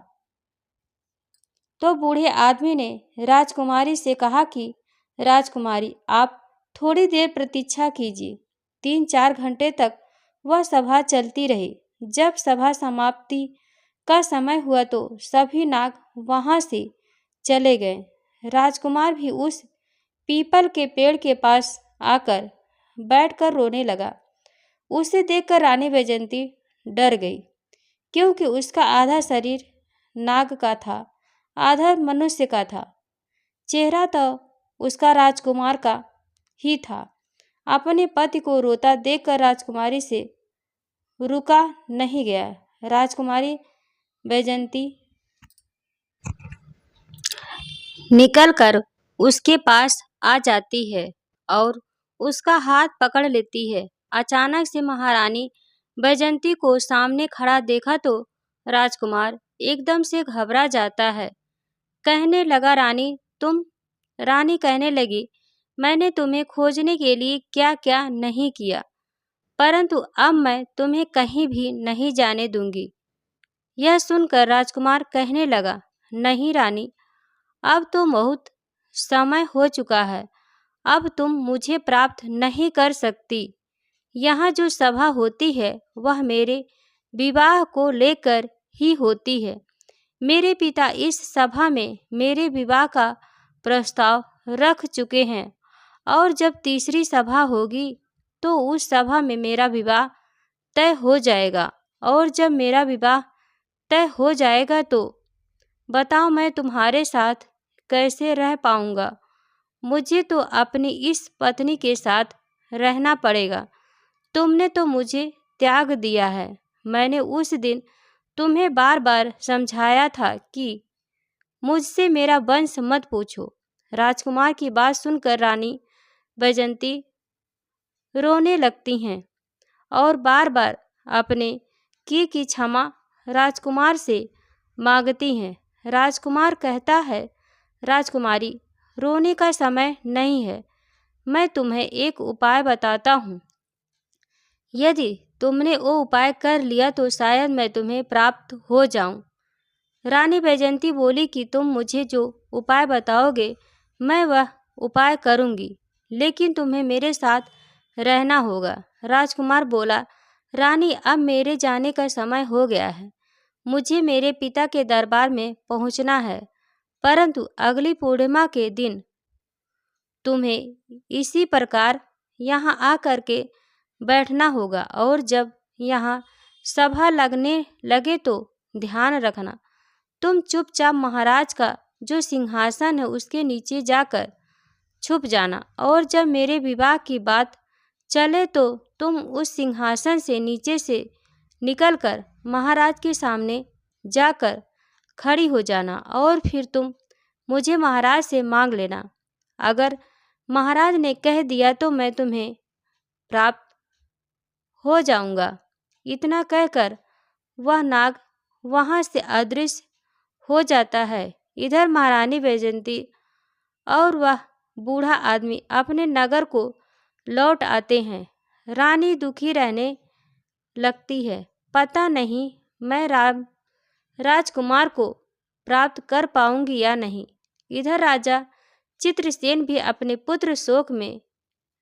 तो बूढ़े आदमी ने राजकुमारी से कहा कि राजकुमारी, आप थोड़ी देर प्रतीक्षा कीजिए। 3-4 घंटे तक वह सभा चलती रही। जब सभा समाप्ति का समय हुआ तो सभी नाग वहां से चले गए। राजकुमार भी उस पीपल के पेड़ के पास आकर बैठकर रोने लगा। उसे देखकर रानी बैजंती डर गई, क्योंकि उसका आधा शरीर नाग का था, आधा मनुष्य का था। चेहरा तो उसका राजकुमार का ही था। अपने पति को रोता देखकर राजकुमारी से रुका नहीं गया। राजकुमारी बैजंती निकलकर उसके पास आ जाती है और उसका हाथ पकड़ लेती है। अचानक से महारानी बैजंती को सामने खड़ा देखा तो राजकुमार एकदम से घबरा जाता है। कहने लगा, रानी कहने लगी, मैंने तुम्हें खोजने के लिए क्या क्या नहीं किया। परंतु अब मैं तुम्हें कहीं भी नहीं जाने दूंगी। यह सुनकर राजकुमार कहने लगा, नहीं रानी, अब तो बहुत समय हो चुका है, अब तुम मुझे प्राप्त नहीं कर सकती। यहाँ जो सभा होती है वह मेरे विवाह को लेकर ही होती है। मेरे पिता इस सभा में मेरे विवाह का प्रस्ताव रख चुके हैं और जब तीसरी सभा होगी तो उस सभा में मेरा विवाह तय हो जाएगा, और जब मेरा विवाह तय हो जाएगा तो बताओ मैं तुम्हारे साथ कैसे रह पाऊंगा। मुझे तो अपनी इस पत्नी के साथ रहना पड़ेगा। तुमने तो मुझे त्याग दिया है। मैंने उस दिन तुम्हें बार बार समझाया था कि मुझसे मेरा वंश मत पूछो। राजकुमार की बात सुनकर रानी बैजंती रोने लगती हैं और बार बार अपने किए की क्षमा राजकुमार से मांगती हैं। राजकुमार कहता है, राजकुमारी, रोने का समय नहीं है, मैं तुम्हें एक उपाय बताता हूँ। यदि तुमने वो उपाय कर लिया तो शायद मैं तुम्हें प्राप्त हो जाऊं। रानी बैजंती बोली कि तुम मुझे जो उपाय बताओगे मैं वह उपाय करूंगी, लेकिन तुम्हें मेरे साथ रहना होगा। राजकुमार बोला, रानी, अब मेरे जाने का समय हो गया है। मुझे मेरे पिता के दरबार में पहुंचना है, परंतु अगली पूर्णिमा के दिन तुम्हें इसी प्रकार यहाँ आकर के बैठना होगा, और जब यहाँ सभा लगने लगे तो ध्यान रखना, तुम चुपचाप महाराज का जो सिंहासन है उसके नीचे जाकर छुप जाना, और जब मेरे विवाह की बात चले तो तुम उस सिंहासन से नीचे से निकलकर महाराज के सामने जाकर खड़ी हो जाना, और फिर तुम मुझे महाराज से मांग लेना। अगर महाराज ने कह दिया तो मैं तुम्हें प्राप्त हो जाऊंगा। इतना कहकर वह नाग वहाँ से अदृश्य हो जाता है। इधर महारानी बैजंती और वह बूढ़ा आदमी अपने नगर को लौट आते हैं। रानी दुखी रहने लगती है, पता नहीं मैं राजकुमार को प्राप्त कर पाऊंगी या नहीं। इधर राजा चित्रसेन भी अपने पुत्र शोक में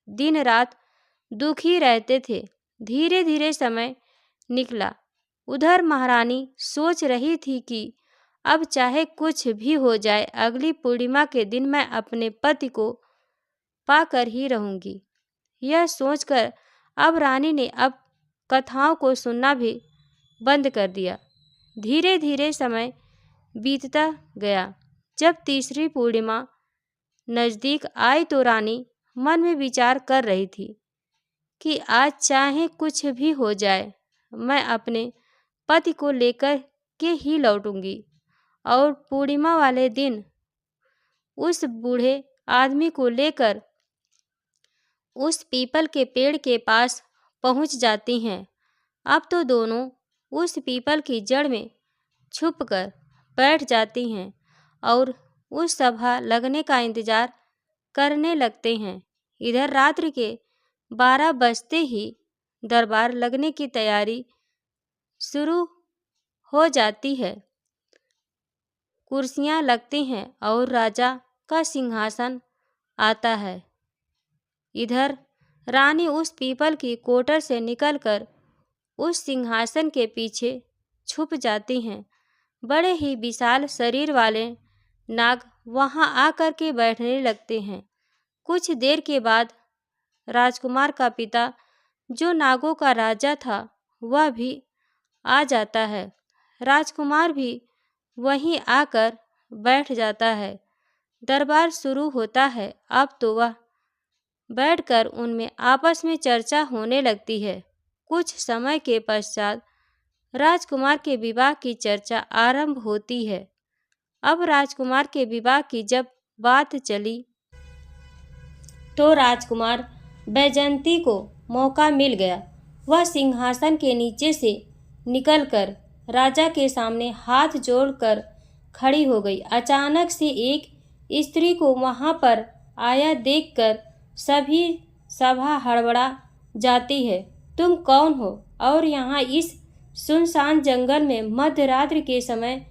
दिन रात दुखी रहते थे। धीरे धीरे समय निकला। उधर महारानी सोच रही थी कि अब चाहे कुछ भी हो जाए, अगली पूर्णिमा के दिन मैं अपने पति को पाकर ही रहूंगी। यह सोचकर अब रानी ने अब कथाओं को सुनना भी बंद कर दिया। धीरे धीरे समय बीतता गया। जब तीसरी पूर्णिमा नज़दीक आई तो रानी मन में विचार कर रही थी कि आज चाहे कुछ भी हो जाए, मैं अपने पति को लेकर के ही लौटूंगी, और पूर्णिमा वाले दिन उस बूढ़े आदमी को लेकर उस पीपल के पेड़ के पास पहुंच जाती हैं। अब तो दोनों उस पीपल की जड़ में छुपकर बैठ जाती हैं और उस सभा लगने का इंतजार करने लगते हैं। इधर रात्रि के 12 बजते ही दरबार लगने की तैयारी शुरू हो जाती है। कुर्सियां लगती हैं और राजा का सिंहासन आता है। इधर रानी उस पीपल की कोटर से निकलकर उस सिंहासन के पीछे छुप जाती हैं। बड़े ही विशाल शरीर वाले नाग वहां आकर के बैठने लगते हैं। कुछ देर के बाद राजकुमार का पिता, जो नागों का राजा था, वह भी आ जाता है। राजकुमार भी वहीं आकर बैठ जाता है। दरबार शुरू होता है। अब तो वह बैठकर उनमें आपस में चर्चा होने लगती है। कुछ समय के पश्चात राजकुमार के विवाह की चर्चा आरंभ होती है। अब राजकुमार के विवाह की जब बात चली तो राजकुमार बैजंती को मौका मिल गया। वह सिंहासन के नीचे से निकलकर राजा के सामने हाथ जोड़कर खड़ी हो गई। अचानक से एक स्त्री को वहां पर आया देखकर सभी सभा हड़बड़ा जाती है। तुम कौन हो और यहाँ इस सुनसान जंगल में मध्यरात्रि के समय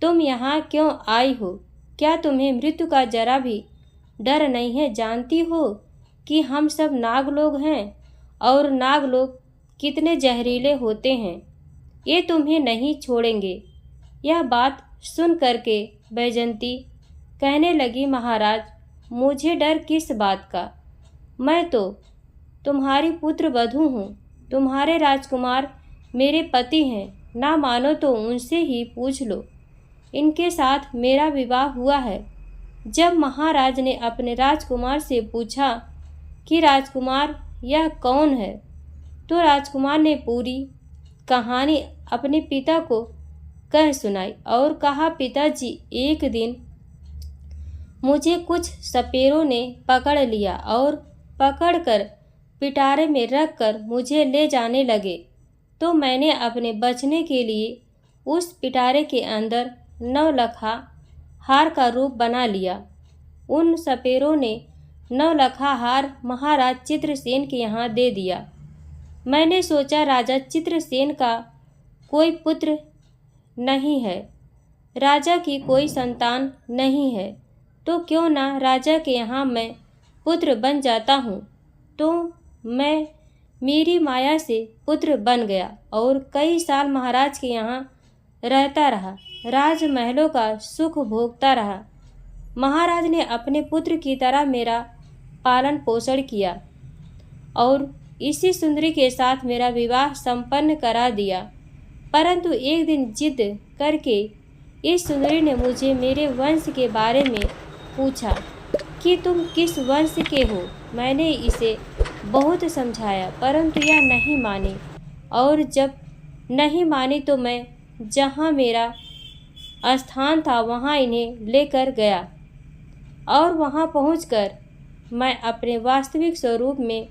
तुम यहाँ क्यों आई हो? क्या तुम्हें मृत्यु का जरा भी डर नहीं है? जानती हो कि हम सब नाग लोग हैं और नाग लोग कितने जहरीले होते हैं। ये तुम्हें नहीं छोड़ेंगे। यह बात सुन करके बैजंती कहने लगी, महाराज, मुझे डर किस बात का? मैं तो तुम्हारी पुत्र वधू हूँ। तुम्हारे राजकुमार मेरे पति हैं। ना मानो तो उनसे ही पूछ लो। इनके साथ मेरा विवाह हुआ है। जब महाराज ने अपने राजकुमार से पूछा कि राजकुमार यह कौन है, तो राजकुमार ने पूरी कहानी अपने पिता को कह सुनाई और कहा, पिताजी, एक दिन मुझे कुछ सपेरों ने पकड़ लिया और पकड़कर पिटारे में रखकर मुझे ले जाने लगे। तो मैंने अपने बचने के लिए उस पिटारे के अंदर नवलखा हार का रूप बना लिया। उन सपेरों ने नवलखा हार महाराज चित्रसेन के यहाँ दे दिया। मैंने सोचा राजा चित्रसेन का कोई पुत्र नहीं है, राजा की कोई संतान नहीं है, तो क्यों ना राजा के यहाँ मैं पुत्र बन जाता हूँ। तो मैं मेरी माया से पुत्र बन गया और कई साल महाराज के यहाँ रहता रहा, राजमहलों का सुख भोगता रहा। महाराज ने अपने पुत्र की तरह मेरा पालन पोषण किया और इसी सुंदरी के साथ मेरा विवाह संपन्न करा दिया। परंतु एक दिन जिद करके इस सुंदरी ने मुझे मेरे वंश के बारे में पूछा कि तुम किस वंश के हो। मैंने इसे बहुत समझाया, परंतु यह नहीं मानी और जब नहीं मानी तो मैं जहाँ मेरा स्थान था वहाँ इन्हें लेकर गया और वहाँ पहुंचकर मैं अपने वास्तविक स्वरूप में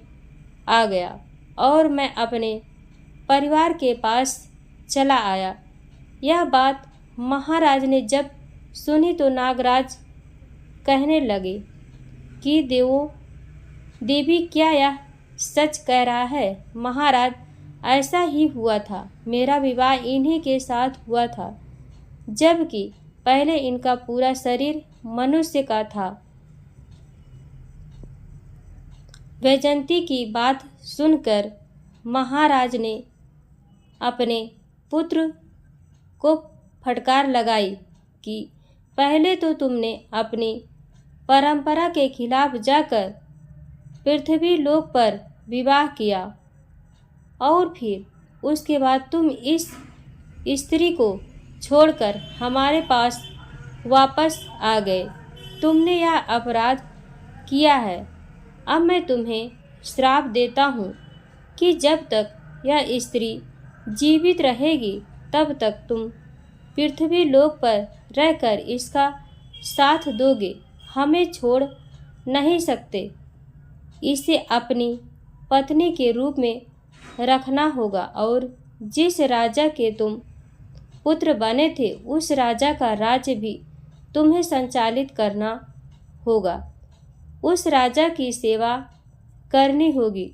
आ गया और मैं अपने परिवार के पास चला आया। यह बात महाराज ने जब सुनी तो नागराज कहने लगे कि देवी, क्या यह सच कह रहा है? महाराज, ऐसा ही हुआ था। मेरा विवाह इन्हीं के साथ हुआ था, जबकि पहले इनका पूरा शरीर मनुष्य का था। वैजंती की बात सुनकर महाराज ने अपने पुत्र को फटकार लगाई कि पहले तो तुमने अपनी परंपरा के खिलाफ जाकर पृथ्वी लोक पर विवाह किया और फिर उसके बाद तुम इस स्त्री को छोड़कर हमारे पास वापस आ गए। तुमने यह अपराध किया है। अब मैं तुम्हें श्राप देता हूँ कि जब तक यह स्त्री जीवित रहेगी तब तक तुम पृथ्वी लोक पर रहकर इसका साथ दोगे। हमें छोड़ नहीं सकते। इसे अपनी पत्नी के रूप में रखना होगा और जिस राजा के तुम पुत्र बने थे उस राजा का राज्य भी तुम्हें संचालित करना होगा। उस राजा की सेवा करनी होगी।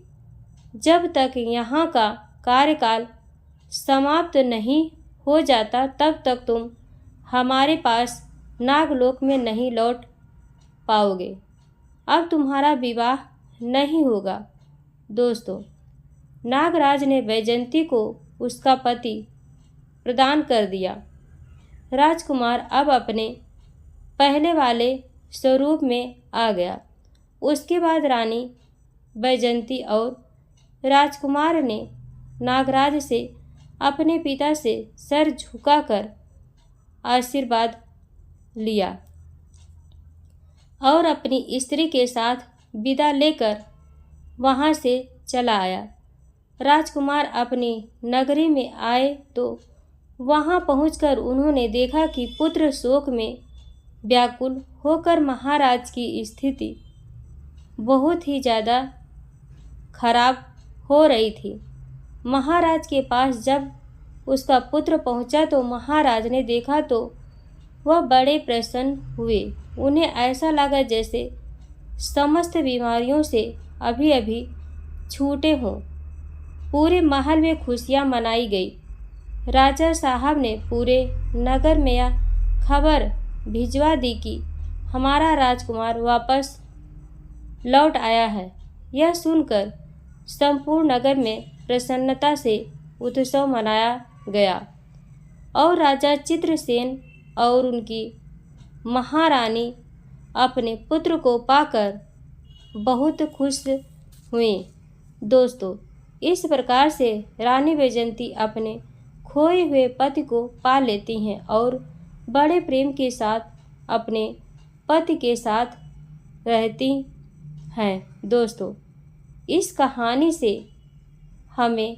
जब तक यहाँ का कार्यकाल समाप्त नहीं हो जाता तब तक तुम हमारे पास नागलोक में नहीं लौट पाओगे। अब तुम्हारा विवाह नहीं होगा। दोस्तों, नागराज ने वैजंती को उसका पति प्रदान कर दिया। राजकुमार अब अपने पहले वाले स्वरूप में आ गया। उसके बाद रानी वैजंती और राजकुमार ने नागराज से अपने पिता से सर झुकाकर आशीर्वाद लिया और अपनी स्त्री के साथ विदा लेकर वहाँ से चला आया। राजकुमार अपनी नगरी में आए तो वहाँ पहुंचकर उन्होंने देखा कि पुत्र शोक में व्याकुल होकर महाराज की स्थिति बहुत ही ज़्यादा खराब हो रही थी। महाराज के पास जब उसका पुत्र पहुंचा तो महाराज ने देखा तो वह बड़े प्रसन्न हुए। उन्हें ऐसा लगा जैसे समस्त बीमारियों से अभी अभी छूटे हों। पूरे महल में खुशियां मनाई गई। राजा साहब ने पूरे नगर में यह खबर भिजवा दी कि हमारा राजकुमार वापस लौट आया है। यह सुनकर संपूर्ण नगर में प्रसन्नता से उत्सव मनाया गया और राजा चित्रसेन और उनकी महारानी अपने पुत्र को पाकर बहुत खुश हुई। दोस्तों, इस प्रकार से रानी वैजयंती अपने खोए हुए पति को पा लेती हैं और बड़े प्रेम के साथ अपने पति के साथ रहती हैं। दोस्तों, इस कहानी से हमें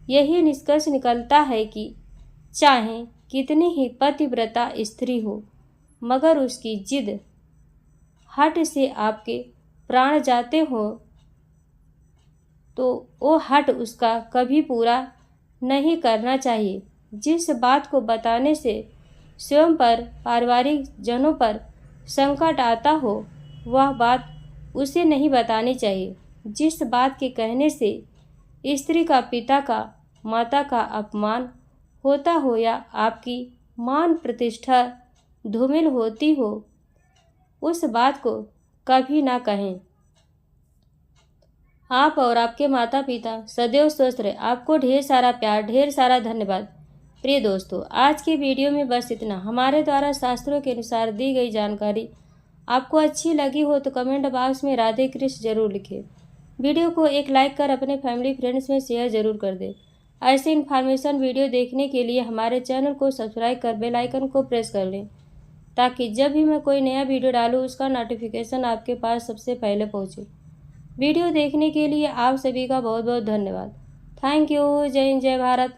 यही निष्कर्ष निकलता है कि चाहे कितनी ही पतिव्रता स्त्री हो, मगर उसकी जिद हट से आपके प्राण जाते हो तो वो हट उसका कभी पूरा नहीं करना चाहिए। जिस बात को बताने से स्वयं पर पारिवारिक जनों पर संकट आता हो, वह बात उसे नहीं बतानी चाहिए। जिस बात के कहने से स्त्री का पिता का माता का अपमान होता हो या आपकी मान प्रतिष्ठा धूमिल होती हो, उस बात को कभी ना कहें। आप और आपके माता पिता सदैव स्वस्थ रहे। आपको ढेर सारा प्यार, ढेर सारा धन्यवाद। प्रिय दोस्तों, आज के वीडियो में बस इतना। हमारे द्वारा शास्त्रों के अनुसार दी गई जानकारी आपको अच्छी लगी हो तो कमेंट बॉक्स में राधे कृष्ण जरूर लिखें। वीडियो को एक लाइक कर अपने फैमिली फ्रेंड्स में शेयर जरूर कर दें। ऐसे इन्फॉर्मेशन वीडियो देखने के लिए हमारे चैनल को सब्सक्राइब कर बेल आइकन को प्रेस कर लें, ताकि जब भी मैं कोई नया वीडियो डालूँ उसका नोटिफिकेशन आपके पास सबसे पहले पहुँचे। वीडियो देखने के लिए आप सभी का बहुत बहुत धन्यवाद। Thank you. जय हिंद, जय भारत।